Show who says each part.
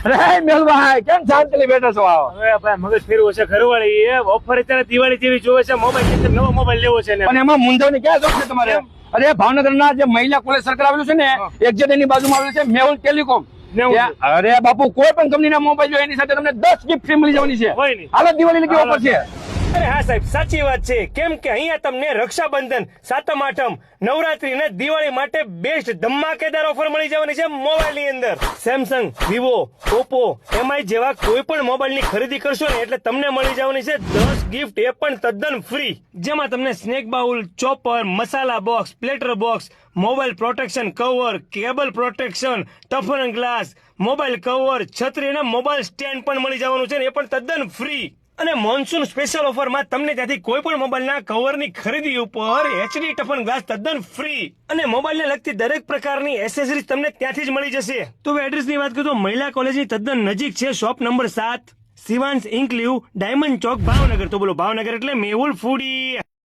Speaker 1: અરે મેલભાઈ કેમ શાંતિથી બેઠો છો? આવો.
Speaker 2: હવે ભાઈ મગજ ફેરવું છે ઘરવાળી એ ઓફર અત્યારે દિવાળી જેવી જોવે છે મોબાઈલ ની નવો મોબાઈલ લેવો છે ને
Speaker 1: અને એમાં મૂંઝવણની ક્યાં જરૂર છે તમારે? અરે ભાવનગરના જે મહિલા કોલેજ સર્કલ આવેલું છે ને એક્ઝેક્ટ એની બાજુમાં આવેલું છે મેહુલ ટેલિકોમ.
Speaker 2: નેવું.
Speaker 1: અરે બાપુ કોઈ પણ કંપનીના મોબાઈલ જો એની સાથે તમને 10 ગિફ્ટ ફ્રી મળી જવાની છે.
Speaker 2: હોય નહીં.
Speaker 1: હાલો દિવાળી લગી ઓફર છે.
Speaker 2: અરે હા સાહેબ સાચી વાત છે કેમ કે અહીંયા તમને રક્ષાબંધન સાતમ આઠમ નવરાત્રી અને દિવાળી માટે બેસ્ટ ધમાકેદાર ઓફર મળી જવાની છે મોબાઈલ ની અંદર સેમસંગ વિવો ઓપ્પો એમઆઈ જેવા કોઈ પણ મોબાઈલ ની ખરીદી કરશો ને એટલે તમને મળી જવાની છે 10 ગિફ્ટ એ પણ તદ્દન ફ્રી જેમાં તમને snack bowl chopper masala box platter box mobile protection cover cable protection ટફન ગ્લાસ મોબાઈલ કવર છત્રી અને મોબાઈલ સ્ટેન્ડ પણ મળી જવાનું છે ને એ પણ તદ્દન ફ્રી અને મોન્સૂન સ્પેશિયલ ઓફરમાં તમને ત્યાંથી કોઈ પણ મોબાઈલના કવરની ખરીદી ઉપર એચડી ટફન ગ્લાસ તદ્દન ફ્રી અને મોબાઈલને લગતી દરેક પ્રકારની એસેસરીઝ તમને ત્યાંથી જ મળી જશે. તો હવે એડ્રેસની વાત કરું તો મહિલા કોલેજની તદ્દન નજીક છે શોપ નંબર 7 શિવાંશ ઇન્કલ્યુ ડાયમંડ ચોક ભાવનગર. તો બોલો ભાવનગર એટલે મેહુલ ફૂડી.